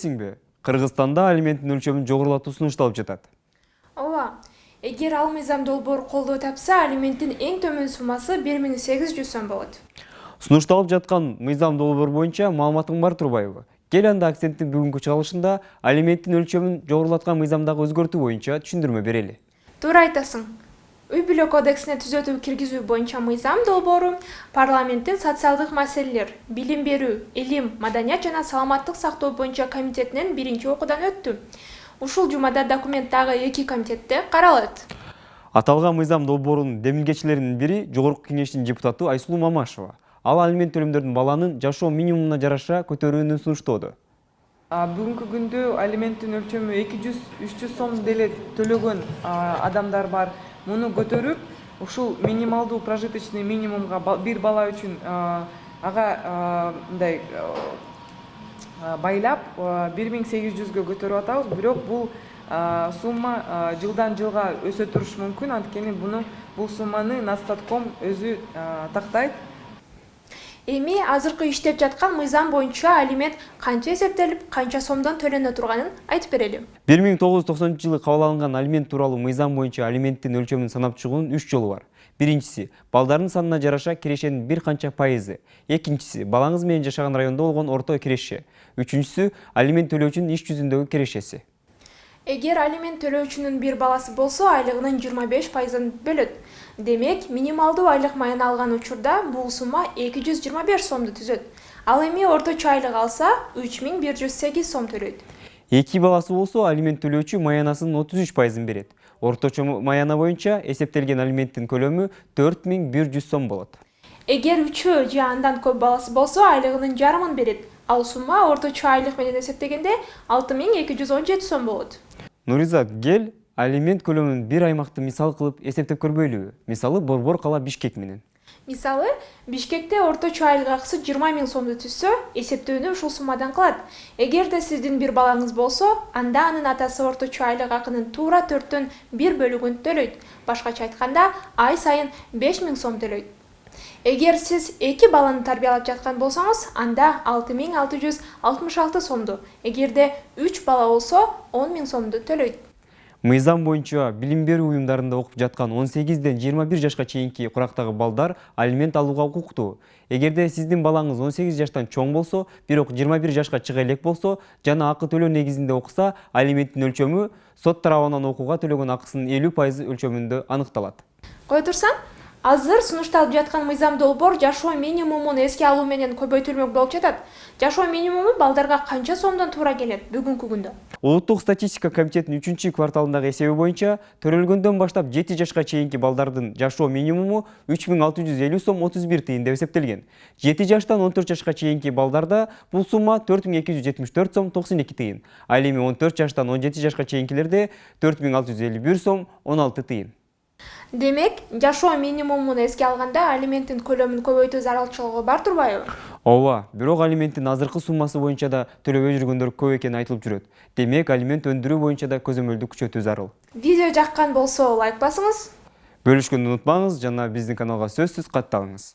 билесиңби? Кыргызстанда алименттин өлчөмүн жогорулатуу сунушталып жатат. Ооба. Эгер ал мыйзам долбоор колдоо тапса, алименттин эң төмөн суммасы 1800 сом болот. Сунушталып жаткан мыйзам долбоор боюнча маалыматың бар турбайбы? Кел анда акценттин бүгүнкү чыгарылышында алименттин өлчөмүн жогорулаткан мыйзамдагы өзгөртүү боюнча түшүндүрмө берели. Туура айтасың. Үй-бүлө кодексине түзөтүү киргизүү боюнча мыйзам долбоору парламенттин социалдык маселелер, билим берүү, илим, маданият жана саламаттык сактоо боюнча комитетинен биринчи окуудан өттү. Ушул жумада документ дагы 2 комитетте каралат. Аталган мыйзам долбоорунун демилгечилеринин бири Жогорку Кеңештин депутаты Айсулуу Мамашева. Ал алимент төлөмдөрдүн баланын жашоо минимумуна жараша көтөрүүнү сунуштоодо. Бүгүнкү күндө алименттин өлчөмү 200-300 сом деле төлөгөн адамдар бар. Муну көтөрүп, ушул минималдуу прожиточный минимумга бир бала үчүн ага мындай байлап 1800гө көтөрүп атабыз. Бирок бул сумма жылдан жылга өсө турушу мүмкүн. Анткени бул сумманы Настатком өзү тактайт. Эми азыркы иштеп жаткан мыйзам боюнча алимент канча эсептелип, канча сомдон төлөнө турганын айтып берели. 1990-жылы кабыл алынган алимент тууралуу мыйзам боюнча алименттин өлчөмүн санап чыгуунун 3 жолу бар. Биринчиси балдардын санына жараша кирешенин бир канча пайызы. Экинчиси балаңыз менен жашаган райондо болгон орто киреше. Үчүнчүсү алимент төлөөчүнүн иш жүзүндөгү кирешеси. Эгер алимент төлөөчүнүн бир баласы болсо, айлыгынын 25%ын бөлөт. Демек, минималдуу айлык маяны алган учурда бул сумма 225 сомду түзөт. Ал эми орточо айлык алса, 3108 сом төлөйт. 2 баласы болсо, алимент төлөөчү маянасынын 33%ын берет. Орточо маяна боюнча эсептелген алименттин көлөмү 4100 сом болот. Эгер 3 же андан көп баласы болсо, айлыгынын жарымын берет. Ал сумма орточо айлык менен эсептегенде 6217 сом болот. Нуризат, кел алимент көлөмүн бир аймакты мисал кылып эсептеп көрбөйлүбү? Мисалы Борбор кала Бишкек менен. Мисалы, Бишкекте орточо айлык акысы 20 000 сомду түзсө, эсептөөнү ушул суммадан кылат. Эгерде сиздин бир балаңыз болсо, анда анын атасы орточо айлык акынын туура 4төн 1 бөлүгүн төлөйт. Башкача айтканда, ай сайын 5000 сом төлөйт. Эгер сиз 2 баланы тарбиялап жаткан болсоңуз, анда 6666 сомду. Эгерде 3 бала болсо, 10 000 сомду төлөйт. Мыйзам боюнча билим берүү уюмдарында окуп жаткан 18ден 21 жашка чейинки курактагы балдар алимент алууга укуктуу. Эгерде сиздин балаңыз 18 жаштан чоң болсо, бирок 21 жашка чыга элек болсо жана акы төлөө негизинде окуса, алименттин өлчөмү сот тарабынан окууга төлөгөн акысынын 50% өлчөмүндө аныкталат. Кой турсаң, азыр сунушталып жаткан мыйзам долбоор жашоо минимумун эске алуу менен көбөйтүлмөк болуп жатат. Жашоо минимуму балдарга канча сомдон туура келет бүгүнкү күндө? Улуттук статистика комитетинин 3-кварталындагы эсеби боюнча, төрөлгөндөн баштап 7 жашка чейинки балдардын жашоо минимуму 3650 сом 31 тыйын деп эсептелген. 7 жаштан 14 жашка чейинки балдарда бул сумма 4274 сом 92 тыйын. Ал эми 14 жаштан 17 жашка чейинкилерде 4651 сом 16 тыйын. Демек, жашоо минимумун эске алганда алименттин көлөмүн көбөйтүү зарылчылыгы бар турбайбы? Ооба, бирок алименттин азыркы суммасы боюнча да төлөбөй жүргөндөр көп экени айтылып жүрөт. Демек, алимент өндүрүү боюнча да көзөмөлдү күчөтүү зарыл. Видео жаккан болсо лайк басыңыз. Бөлүшкөндү унутпаңыз жана биздин каналга сөзсүз катталыңыз.